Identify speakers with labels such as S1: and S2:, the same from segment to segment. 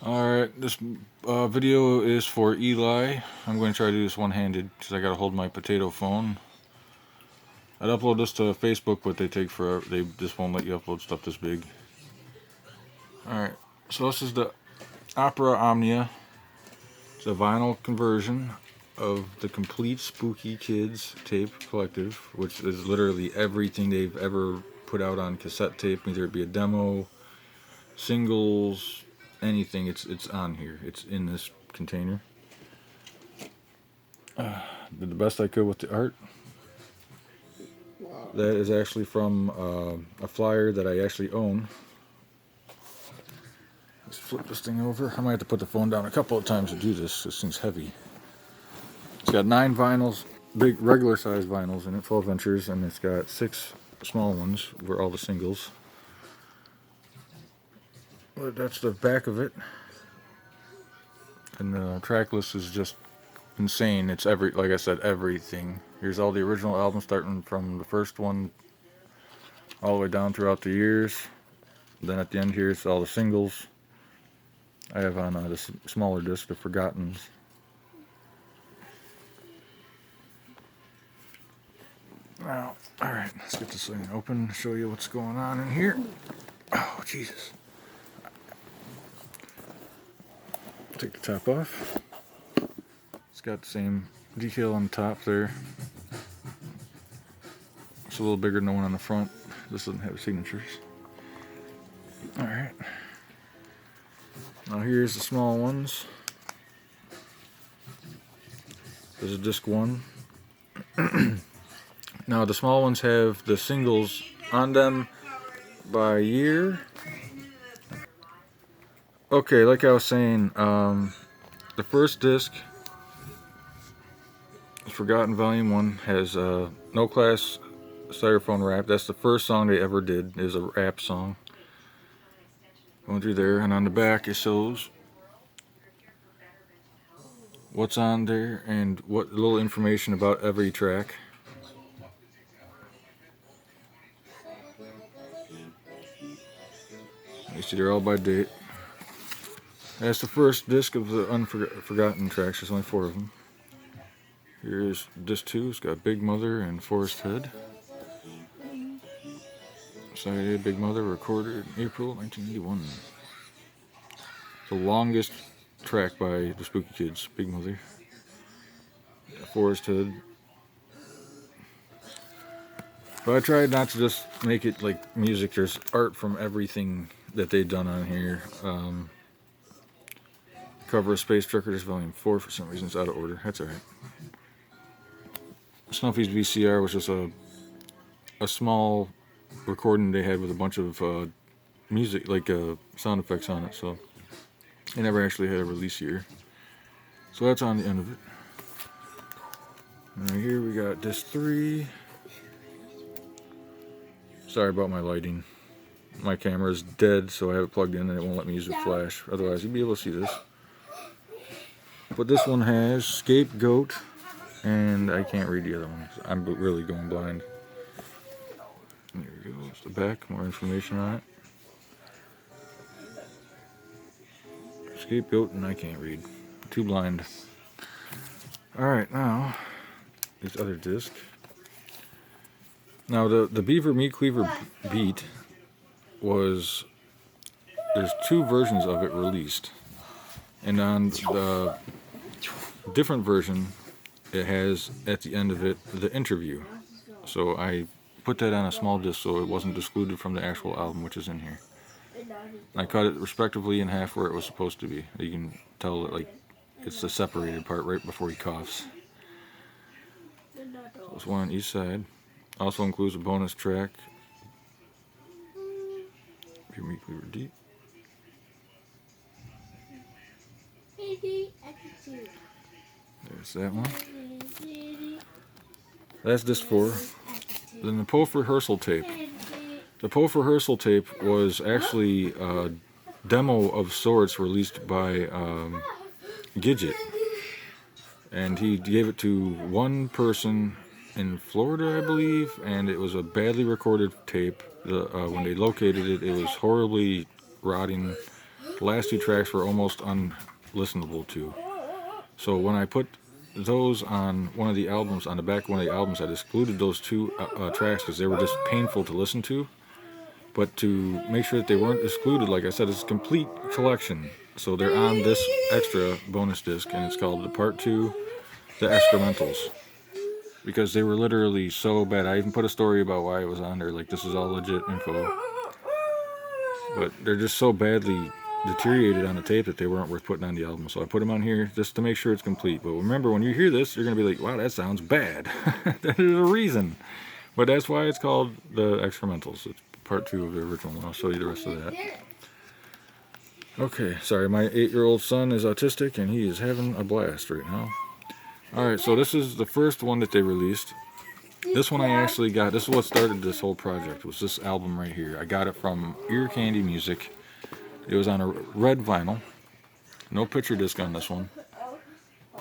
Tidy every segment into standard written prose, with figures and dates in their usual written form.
S1: Alright, this video is for Eli. I'm going to try to do this one-handed because I got to hold my potato phone. I'd upload this to Facebook, but they take forever. They just won't let you upload stuff this big. Alright, so this is the Opera Omnia. It's a vinyl conversion of the complete Spooky Kids tape collective, which is literally everything they've ever put out on cassette tape, either it be a demo, singles, anything. It's on here. It's in this container. Did the best I could with the art. That is actually from a flyer that I actually own. Let's flip this thing over. I might have to put the phone down a couple of times to do this. This thing's heavy. It's got 9 vinyls, big regular size vinyls in it, 12 inches, and it's got 6 small ones where all the singles. But that's the back of it. And the track list is just insane. It's like I said, everything. Here's all the original albums starting from the first one all the way down throughout the years. Then at the end here, it's all the singles. I have on this smaller disc, the Forgottens. Now, alright, let's get this thing open, show you what's going on in here. Oh, Jesus. Take the top off. It's got the same detail on the top there. It's a little bigger than the one on the front. This doesn't have signatures. Alright. Now here's the small ones. There's a disc 1. Now the small ones have the singles on them by year. Okay, like I was saying, the first disc, Forgotten Volume 1, has No Class Styrofoam Rap. That's the first song they ever did, is a rap song. Going through there, and on the back it shows what's on there and what little information about every track. You see they're all by date. That's the first disc of the Unforgotten tracks. There's only 4 of them. Here's disc 2. It's got Big Mother and Forest Head. Saturday, Big Mother, recorded in April 1981. The longest track by the Spooky Kids, Big Mother. Forest Head. But I tried not to just make it like music. There's art from everything that they've done on here. Cover of Space Truckers Volume 4, for some reason it's out of order. That's alright. Snuffy's VCR was just a small recording they had with a bunch of music, like sound effects on it, so they never actually had a release year. So that's on the end of it. Now here we got disc 3. Sorry about my lighting. My camera is dead, so I have it plugged in and it won't let me use the flash. Otherwise you'd be able to see this. But this one has Scapegoat, and I can't read the other ones. I'm really going blind. There we go. It's the back. More information on it. Scapegoat, and I can't read. Too blind. Alright, now, this other disc. Now, the Beaver Meat Cleaver beat was... There's 2 versions of it released. And on the different version, it has, at the end of it, the interview. So I put that on a small disc so it wasn't excluded from the actual album, which is in here. I cut it respectively in half where it was supposed to be. You can tell that, like, it's the separated part right before he coughs. So there's one on each side. Also includes a bonus track. Your Meat Cleaver Deep. There's that one. That's disc 4. Then the Post Rehearsal tape. The Post Rehearsal tape was actually a demo of sorts released by Gidget. And he gave it to one person in Florida, I believe, and it was a badly recorded tape. When they located it, it was horribly rotting. The last 2 tracks were almost unlistenable to. So when I put those on one of the albums, on the back of one of the albums, I excluded those 2 tracks because they were just painful to listen to. But to make sure that they weren't excluded, like I said, it's a complete collection. So they're on this extra bonus disc, and it's called the Part 2, The Excrementals. Because they were literally so bad. I even put a story about why it was on there, like this is all legit info. But they're just so badly deteriorated on the tape that they weren't worth putting on the album. So I put them on here just to make sure it's complete. But remember, when you hear this, you're going to be like, wow, that sounds bad. There's a reason. But that's why it's called The Excrementals. It's Part 2 of the original one. I'll show you the rest of that. Okay, sorry, my 8-year-old son is autistic and he is having a blast right now. Alright, so this is the first one that they released. This one I actually got, this is what started this whole project, was this album right here. I got it from Ear Candy Music. It was on a red vinyl. No picture disc on this one.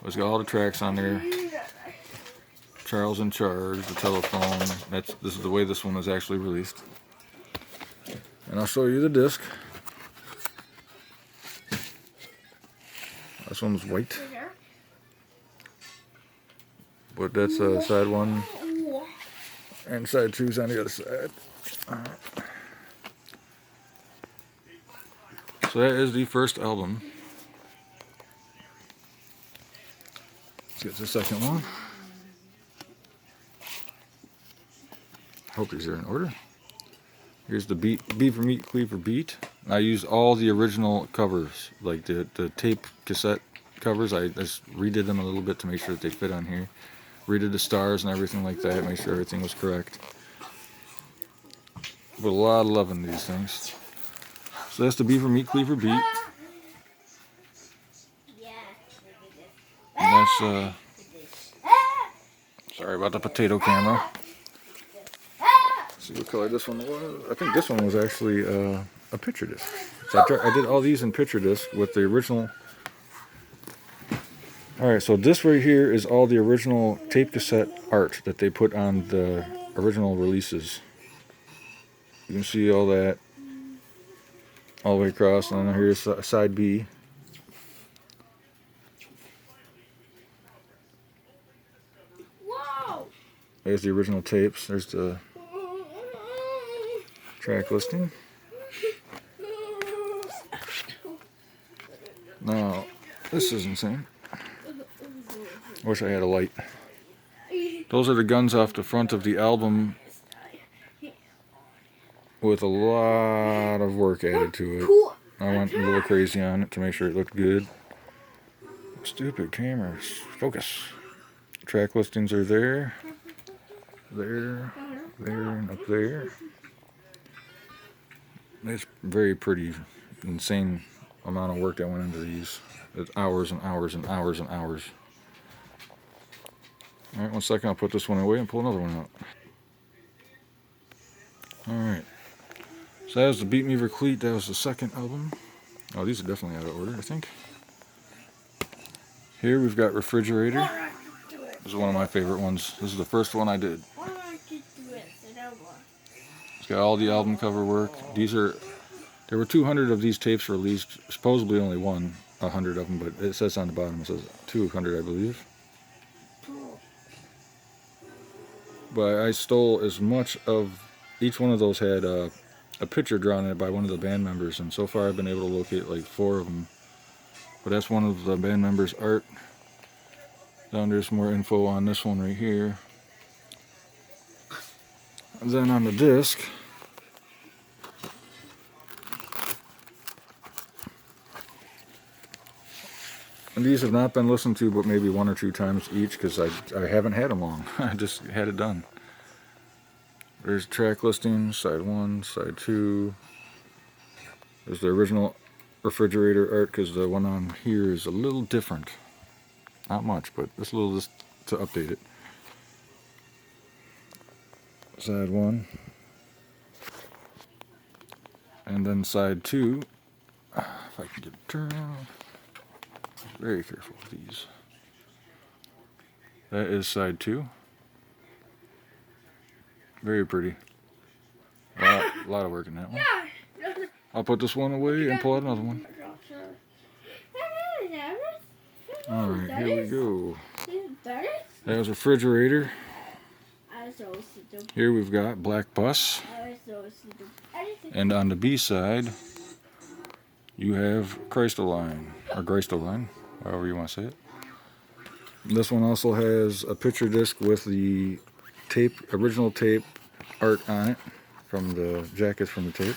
S1: It's got all the tracks on there. Charles in Charge, The Telephone. This is the way this one was actually released. And I'll show you the disc. This one's white. But that's side 1. And side 2's on the other side. So that is the first album. Let's get to the second one. Hope these are in order. Here's the B for meat, Q for beat. I used all the original covers, like the tape cassette covers. I just redid them a little bit to make sure that they fit on here. Redid the stars and everything like that, make sure everything was correct. But a lot of love in these things. So that's the B for meat, Q for beat. And that's sorry about the potato camera. See what color this one was. I think this one was actually a picture disc. So I did all these in picture disc with the original. Alright, so this right here is all the original tape cassette art that they put on the original releases. You can see all that all the way across, and then here's side B. Whoa. There's the original tapes. There's the track listing. Now, this is insane. I wish I had a light. Those are the guns off the front of the album with a lot of work added to it. I went a little crazy on it to make sure it looked good. Stupid cameras. Focus. Track listings are there. There, and up there. It's very pretty, insane amount of work that went into these. It's hours and hours and hours and hours. Alright, 1 second, I'll put this one away and pull another one out. Alright. So that was the Beat Me Recleat, that was the second album. Oh, these are definitely out of order, I think. Here we've got Refrigerator. This is one of my favorite ones. This is the first one I did. It's got all the album cover work. There were 200 of these tapes released. Supposedly only 100 of them, but it says on the bottom, it says 200, I believe. But I stole as much of, each one of those had a picture drawn in it by one of the band members, and so far I've been able to locate like 4 of them. But that's one of the band members' art. Down there's more info on this one right here. And then on the disc, and these have not been listened to but maybe 1 or 2 times each because I haven't had them long. I just had it done. There's track listings, side 1, side 2. There's the original Refrigerator art because the one on here is a little different. Not much, but just a little just to update it. Side 1. And then side 2. If I can get it turned around. Very careful with these. That is side 2. Very pretty. A lot of work in that one. I'll put this one away and pull out another one. Alright, here we go. That was a refrigerator. Here we've got Black Bus. And on the B side, you have Chrysler or Chrysler, however you want to say it. This one also has a picture disc with the original tape art on it from the jackets from the tape.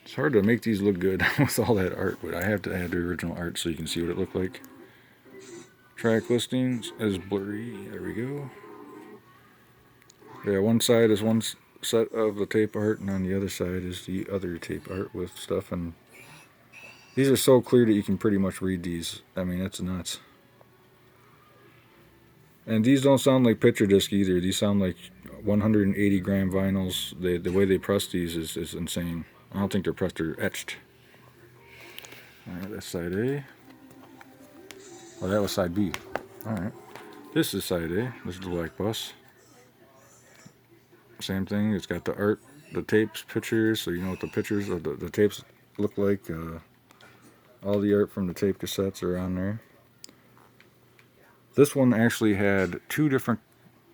S1: It's hard to make these look good with all that art, but I have to add the original art so you can see what it looked like. Track listings is blurry. There we go. Yeah, one side is one set of the tape art, and on the other side is the other tape art with stuff. And these are so clear that you can pretty much read these. I mean, it's nuts. And these don't sound like picture disc either. These sound like 180 gram vinyls. The way they press these is insane. I don't think they're pressed, they're etched. Alright, that's side A. Oh, that was side B. Alright. This is side A. This is the Black Bus. Same thing. It's got the art, the tapes, pictures, so you know what the pictures of the tapes look like. All the art from the tape cassettes are on there. This one actually had two different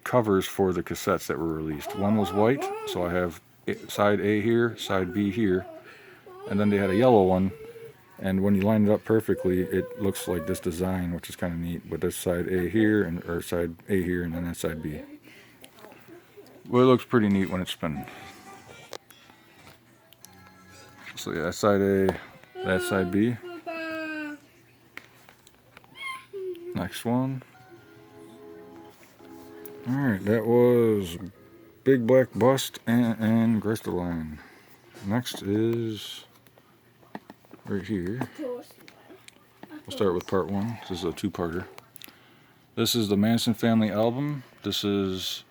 S1: covers for the cassettes that were released. One was white, so I have side A here, side B here, and then they had a yellow one, and when you line it up perfectly, it looks like this design, which is kind of neat. But there's side A here, or side A here, and then that's side B. Well, it looks pretty neat when it's spinning. So yeah, that's side A, that's side B. Next one. Alright, that was Big Black Bust and Chrysler. Next is right here. We'll start with part one. This is a two-parter. This is the Manson family album. This is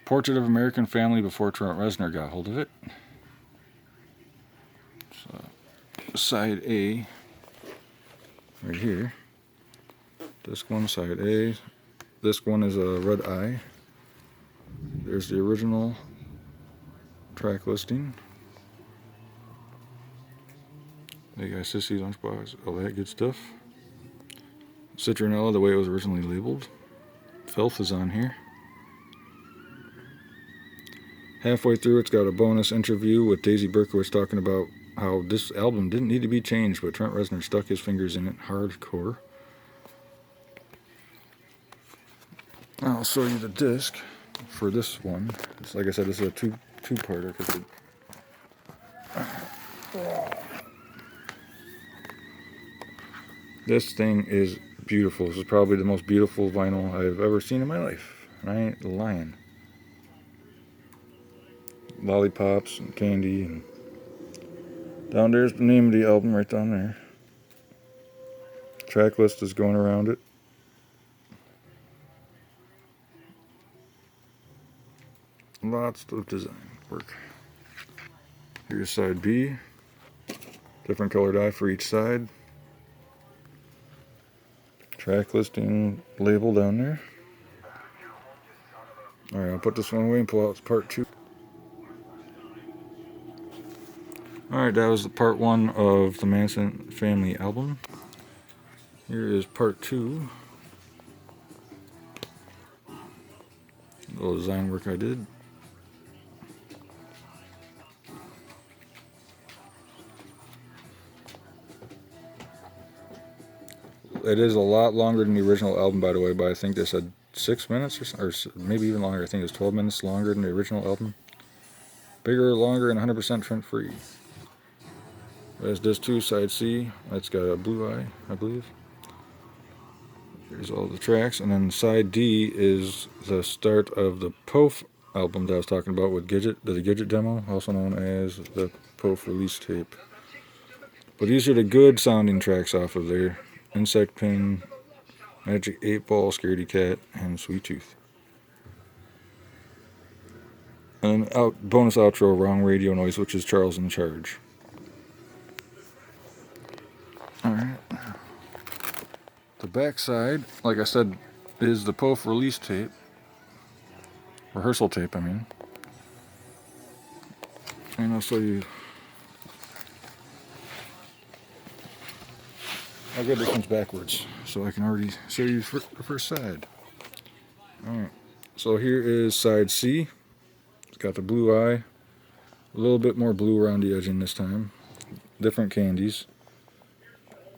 S1: Portrait of American Family before Trent Reznor got hold of it. So, side A, right here. Disc one, side A. Disc one is a red eye. There's the original track listing. They got Sissy, Lunchbox, all that good stuff. Citronella, the way it was originally labeled. Filth is on here. Halfway through, it's got a bonus interview with Daisy Berkowitz talking about how this album didn't need to be changed, but Trent Reznor stuck his fingers in it hardcore. I'll show you the disc for this one. It's, like I said, this is a two-parter. This thing is beautiful. This is probably the most beautiful vinyl I've ever seen in my life. And I ain't lying. Lollipops and candy, and down there's the name of the album right down there. Track list is going around it. Lots of design work. Here's side B. Different colored eye for each side. Track listing label down there. Alright, I'll put this one away and pull out part two. Alright, that was the part one of the Manson family album. Here is part two. A little design work I did. It is a lot longer than the original album, by the way, but I think they said 6 minutes or maybe even longer. I think it was 12 minutes longer than the original album. Bigger, longer, and 100% print-free. There's disc 2, side C. That's got a blue eye, I believe. Here's all the tracks. And then side D is the start of the Pof album that I was talking about with the Gidget demo, also known as the Pof release tape. But these are the good sounding tracks off of there. Insect Pin, Magic 8 Ball, Scaredy Cat, and Sweet Tooth. And bonus outro, Wrong Radio Noise, which is Charles in Charge. Alright. The back side, like I said, is the Pof release tape. Rehearsal tape, I mean. And I'll show you Oh good, it comes backwards, so I can already show you the first side. Alright, so here is side C. It's got the blue eye, a little bit more blue around the edging this time. Different candies.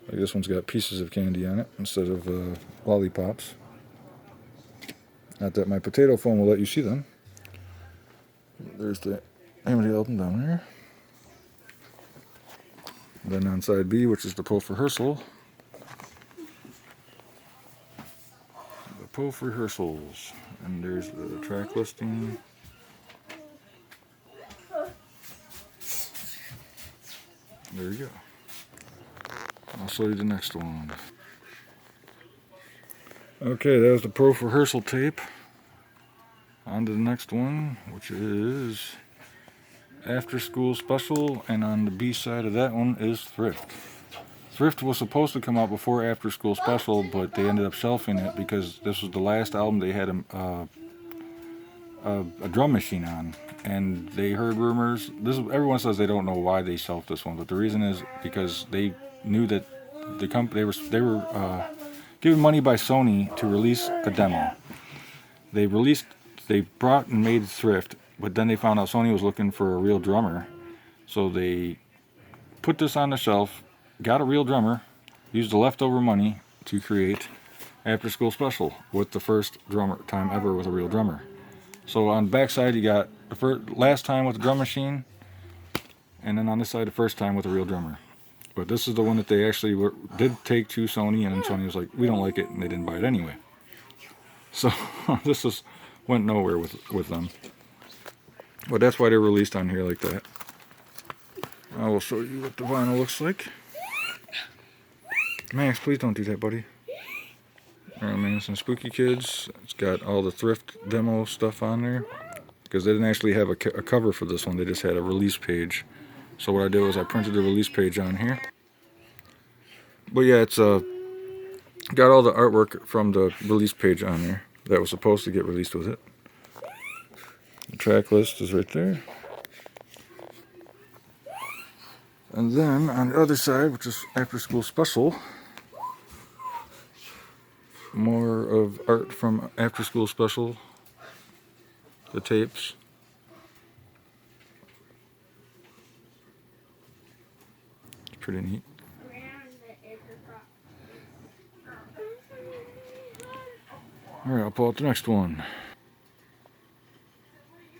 S1: Like this one's got pieces of candy on it instead of lollipops. Not that my potato phone will let you see them. There's the name of the album down there. Then on side B, which is the Post Rehearsal. The Post Rehearsals. And there's the track listing. There you go. I'll show you the next one. Okay, that was the Pro Rehearsal tape. On to the next one, which is After School Special, and on the B side of that one is Thrift. Thrift was supposed to come out before After School Special, but they ended up shelving it because this was the last album they had a drum machine on, and they heard rumors. Everyone says they don't know why they shelved this one, but the reason is because they knew that the company they were given money by Sony to release a demo. They brought and made Thrift, but then they found out Sony was looking for a real drummer, so they put this on the shelf, got a real drummer, used the leftover money to create After School Special with the first time ever with a real drummer. So on the back side you got the last time with the drum machine, and then on this side the first time with a real drummer. But this is the one that they actually did take to Sony, and then Sony was like, we don't like it, and they didn't buy it anyway. So this went nowhere with them. But that's why they're released on here like that. I will show you what the vinyl looks like. Max, please don't do that, buddy. Marilyn Manson Spooky Kids. It's got all the Thrift demo stuff on there, because they didn't actually have a cover for this one. They just had a release page. So what I did was I printed the release page on here. But yeah, it's got all the artwork from the release page on there that was supposed to get released with it. The track list is right there. And then on the other side, which is After School Special, more of art from After School Special, the tapes. It's pretty neat. Alright, I'll pull out the next one.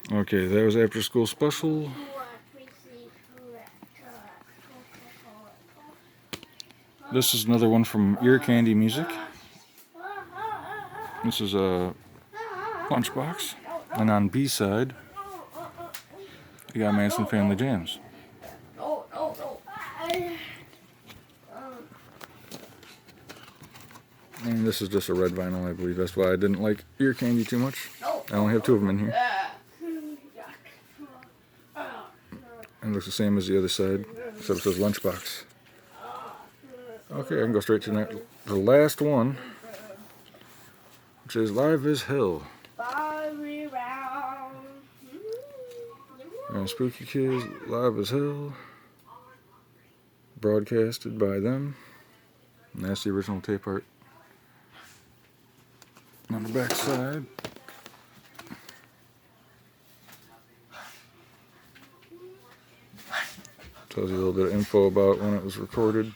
S1: Okay, that was After School Special. This is another one from Ear Candy Music. This is a lunchbox. And on B side, you got Manson Family Jams. And this is just a red vinyl, I believe. That's why I didn't like Ear Candy too much. I only have two of them in here. And it looks the same as the other side, except it says lunchbox. Okay, I can go straight to the last one, which is Live as Hell. And Spooky Kids, Live as Hell, broadcasted by them. And that's the original tape art. On the back side, tells you a little bit of info about when it was recorded.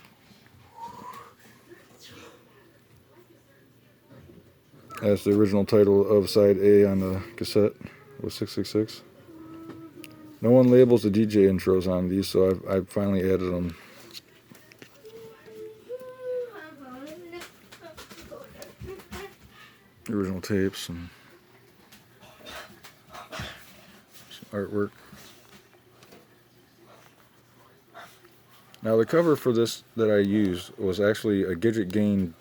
S1: That's the original title of side A on the cassette, was 666. No one labels the DJ intros on these, so I finally added them. The original tapes and some artwork. Now the cover for this that I used was actually a Gidget Gain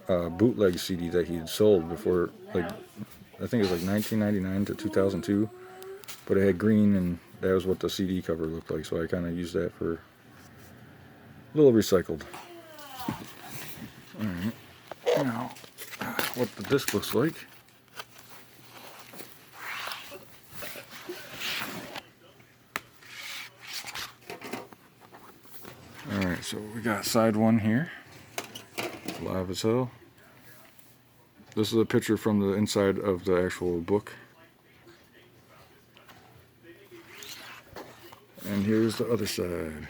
S1: bootleg CD that he had sold before, like I think it was like 1999 to 2002, but it had green, and that was what the CD cover looked like, so I kind of used that for a little recycled. Alright, now what the disc looks like. Alright, so we got side one here. Live as hell. This is a picture from the inside of the actual book. And here's the other side.